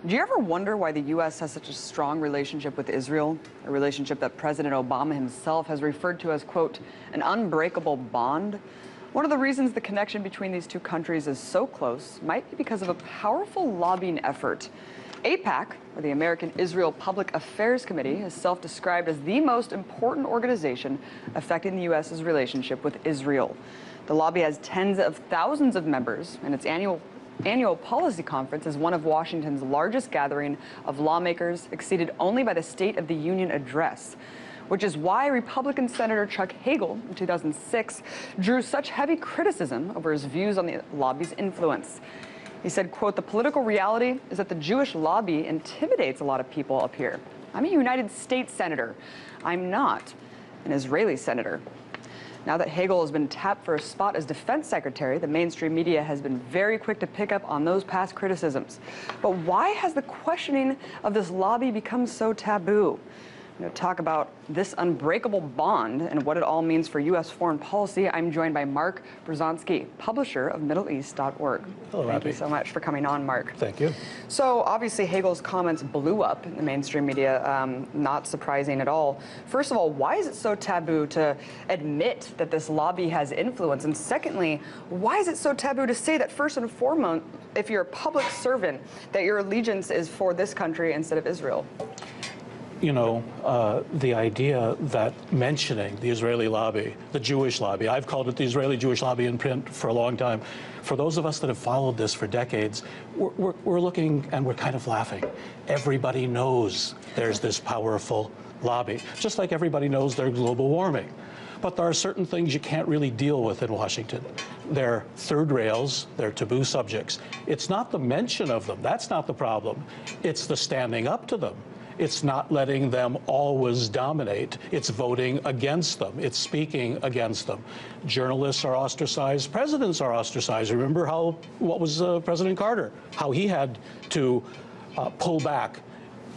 Do you ever wonder why the U.S. has such a strong relationship with Israel, a relationship that President Obama himself has referred to as, quote, an unbreakable bond? One of the reasons the connection between these two countries is so close might be because of a powerful lobbying effort. AIPAC, or the American Israel Public Affairs Committee, is self-described as the most important organization affecting the U.S.'s relationship with Israel. The lobby has tens of thousands of members, and its annual policy conference is one of Washington's largest gathering of lawmakers, exceeded only by the State of the Union address, which is why Republican Senator Chuck Hagel in 2006 drew such heavy criticism over his views on the lobby's influence. He said, quote, "The political reality is that the Jewish lobby intimidates a lot of people up here. I'm a United States senator. I'm not an Israeli senator." Now that Hagel has been tapped for a spot as defense secretary, the mainstream media has been very quick to pick up on those past criticisms. But why has the questioning of this lobby become so taboo? To talk about this unbreakable bond and what it all means for U.S. foreign policy, I'm joined by Mark Brzezinski, publisher of MiddleEast.org. Hello, Thank you so much for coming on, Mark. Thank you. So obviously Hagel's comments blew up in the mainstream media, not surprising at all. First of all, why is it so taboo to admit that this lobby has influence? And secondly, why is it so taboo to say that first and foremost, if you're a public servant, that your allegiance is for this country instead of Israel? You know, the idea that mentioning the Israeli lobby, the Jewish lobby, I've called it the Israeli Jewish lobby in print for a long time. For those of us that have followed this for decades, we're looking and we're kind of laughing. Everybody knows there's this powerful lobby, just like everybody knows there's global warming. But there are certain things you can't really deal with in Washington. They're third rails, they're taboo subjects. It's not the mention of them, that's not the problem. It's the standing up to them. It's not letting them always dominate. It's voting against them. It's speaking against them. Journalists are ostracized. Presidents are ostracized. Remember what was President Carter, how he had to pull back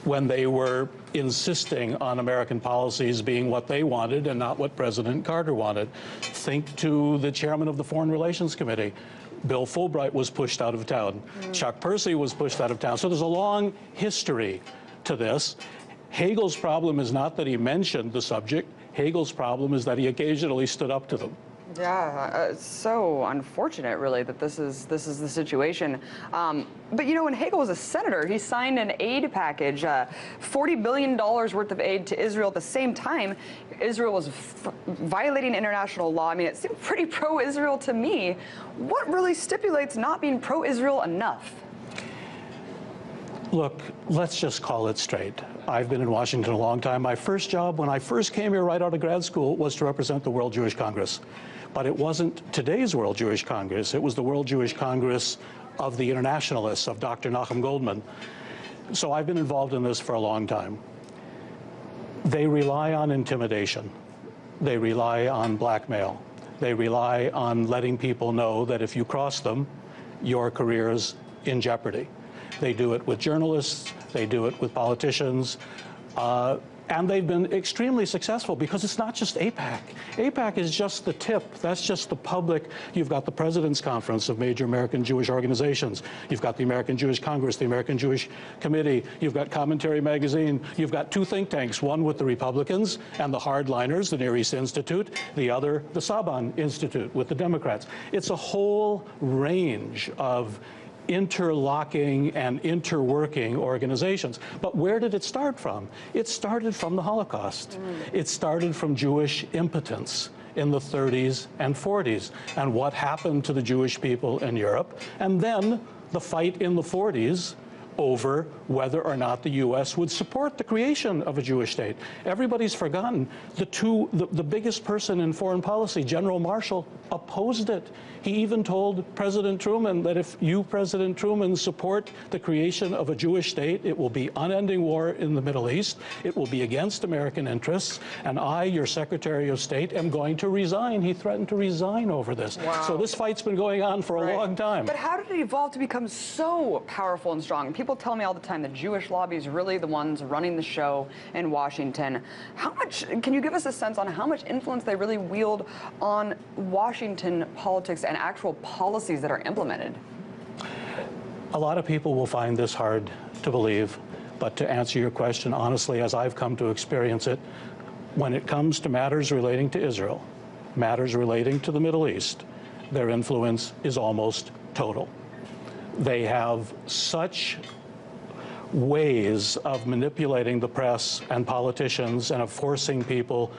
when they were insisting on American policies being what they wanted and not what President Carter wanted. Think to the chairman of the Foreign Relations Committee. Bill Fulbright was pushed out of town. Chuck Percy was pushed out of town. So there's a long history to this. Hagel's problem is not that he mentioned the subject. Hagel's problem is that he occasionally stood up to them. Yeah, it's so unfortunate, really, that this is the situation. But you know, when Hagel was a senator, he signed an aid package, $40 billion worth of aid to Israel. At the same time, Israel was violating international law. I mean, it seemed pretty pro-Israel to me. What really stipulates not being pro-Israel enough? Look, let's just call it straight. I've been in Washington a long time. My first job when I first came here right out of grad school was to represent the World Jewish Congress. But it wasn't today's World Jewish Congress. It was the World Jewish Congress of the Internationalists, of Dr. Nachum Goldman. So I've been involved in this for a long time. They rely on intimidation. They rely on blackmail. They rely on letting people know that if you cross them, your career's in jeopardy. They do it with journalists, they do it with politicians, and they've been extremely successful because it's not just AIPAC. AIPAC is just the tip. That's just the public. You've got the President's Conference of major American Jewish organizations. You've got the American Jewish Congress, the American Jewish Committee. You've got Commentary Magazine. You've got two think tanks, one with the Republicans and the hardliners, the Near East Institute, the other, the Saban Institute, with the Democrats. It's a whole range of interlocking and interworking organizations. But where did it start from? It started from the Holocaust. It started from Jewish impotence in the 30s and 40s, and what happened to the Jewish people in Europe, and then the fight in the 40s over whether or not the U.S. would support the creation of a Jewish state. Everybody's forgotten the biggest person in foreign policy, General Marshall, opposed it. He even told President Truman that if you, President Truman, support the creation of a Jewish state, it will be unending war in the Middle East, it will be against American interests, and I, your Secretary of State, am going to resign. He threatened to resign over this. Wow. So this fight's been going on for a long time. But how did it evolve to become so powerful and strong? People tell me all the time the Jewish lobby is really the ones running the show in Washington. How much, can you give us a sense on how much influence they really wield on Washington politics and actual policies that are implemented? A lot of people will find this hard to believe, but to answer your question honestly, as I've come to experience it, when it comes to matters relating to Israel, matters relating to the Middle East, their influence is almost total. They have such ways of manipulating the press and politicians and of forcing people,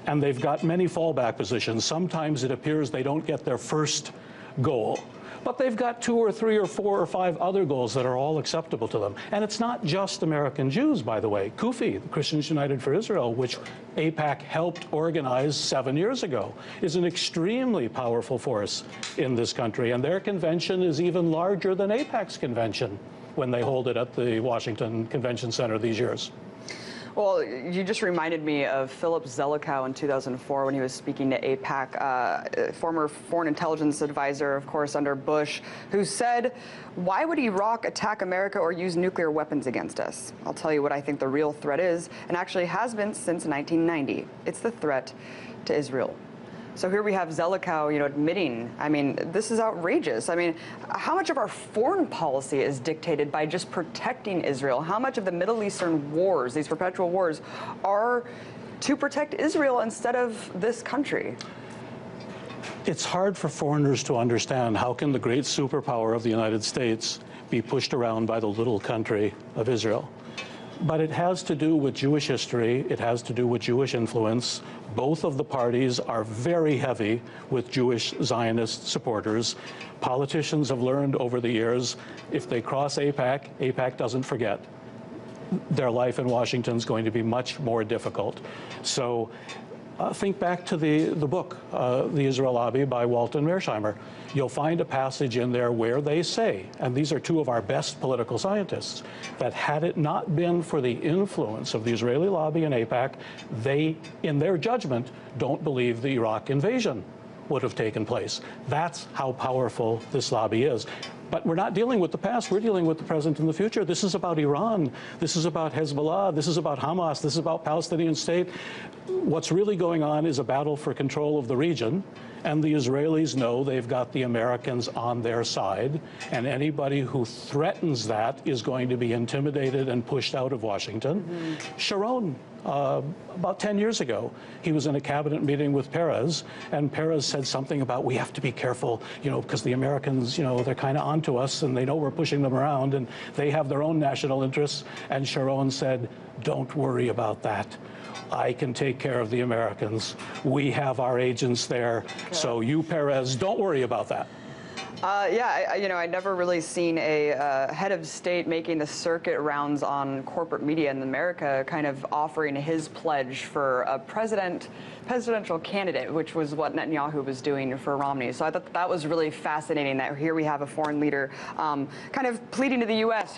and they've got many fallback positions. Sometimes it appears they don't get their first goal, but they've got 2 or 3 or 4 or 5 other goals that are all acceptable to them. And it's not just American Jews, by the way. CUFI, the Christians United for Israel, which AIPAC helped organize 7 years ago, is an extremely powerful force in this country. And their convention is even larger than AIPAC's convention when they hold it at the Washington Convention Center these years. Well, you just reminded me of Philip Zelikow in 2004 when he was speaking to AIPAC, former foreign intelligence advisor, of course, under Bush, who said, "Why would Iraq attack America or use nuclear weapons against us? I'll tell you what I think the real threat is, and actually has been since 1990. It's the threat to Israel." So here we have Zelikow, admitting, I mean, this is outrageous. I mean, how much of our foreign policy is dictated by just protecting Israel? How much of the Middle Eastern wars, these perpetual wars, are to protect Israel instead of this country? It's hard for foreigners to understand how can the great superpower of the United States be pushed around by the little country of Israel. But it has to do with Jewish history. It has to do with Jewish influence. Both of the parties are very heavy with Jewish Zionist supporters. Politicians have learned over the years, if they cross AIPAC, AIPAC doesn't forget. Their life in Washington is going to be much more difficult. So think back to the book, The Israel Lobby by Walton Mearsheimer. You'll find a passage in there where they say, and these are 2 of our best political scientists, that had it not been for the influence of the Israeli lobby and AIPAC, they, in their judgment, don't believe the Iraq invasion would have taken place. That's how powerful this lobby is. But we're not dealing with the past, we're dealing with the present and the future. This is about Iran, this is about Hezbollah, this is about Hamas, this is about Palestinian state. What's really going on is a battle for control of the region, and the Israelis know they've got the Americans on their side, and anybody who threatens that is going to be intimidated and pushed out of Washington. Sharon, about 10 years ago, he was in a cabinet meeting with Perez, and Perez said something about we have to be careful, because the Americans, they're kind of onto us, and they know we're pushing them around, and they have their own national interests. And Sharon said, "Don't worry about that. I can take care of the Americans. We have our agents there. Okay. So you, Perez, don't worry about that." I'd never really seen a head of state making the circuit rounds on corporate media in America, kind of offering his pledge for a presidential candidate, which was what Netanyahu was doing for Romney. So I thought that was really fascinating that here we have a foreign leader kind of pleading to the U.S.,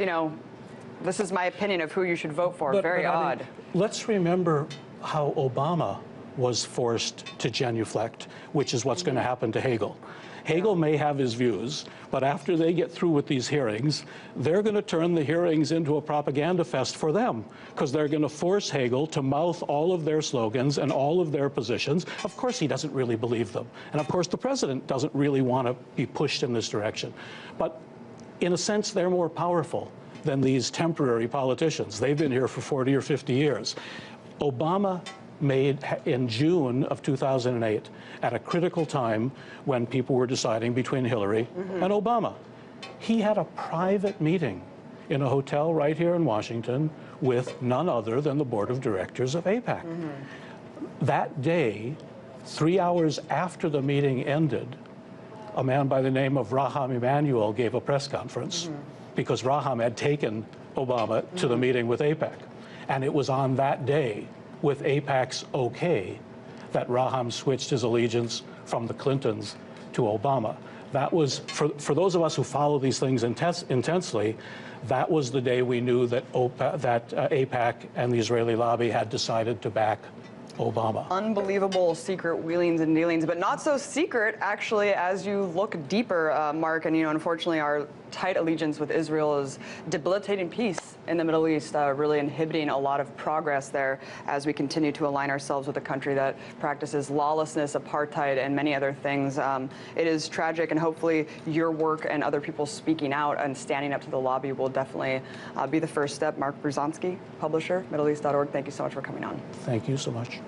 this is my opinion of who you should vote for. Very odd. Let's remember how Obama was forced to genuflect, which is what's going to happen to Hagel. Hagel may have his views, but after they get through with these hearings, they're going to turn the hearings into a propaganda fest for them, because they're going to force Hagel to mouth all of their slogans and all of their positions. Of course, he doesn't really believe them. And of course, the president doesn't really want to be pushed in this direction. But in a sense, they're more powerful than these temporary politicians. They've been here for 40 or 50 years. Obama made in June of 2008, at a critical time when people were deciding between Hillary and Obama. He had a private meeting in a hotel right here in Washington with none other than the board of directors of AIPAC. That day, 3 hours after the meeting ended, a man by the name of Raham Emanuel gave a press conference because Raham had taken Obama to the meeting with AIPAC. And it was on that day, with AIPAC's okay, that Raham switched his allegiance from the Clintons to Obama. That was, for those of us who follow these things intensely, that was the day we knew that AIPAC and the Israeli lobby had decided to back Obama. Unbelievable secret wheelings and dealings, but not so secret, actually, as you look deeper, Mark. And, unfortunately, our tight allegiance with Israel is debilitating peace in the Middle East, really inhibiting a lot of progress there as we continue to align ourselves with a country that practices lawlessness, apartheid, and many other things. It is tragic, and hopefully your work and other people speaking out and standing up to the lobby will definitely be the first step. Mark Bruzonsky, publisher, MiddleEast.org, thank you so much for coming on. Thank you so much.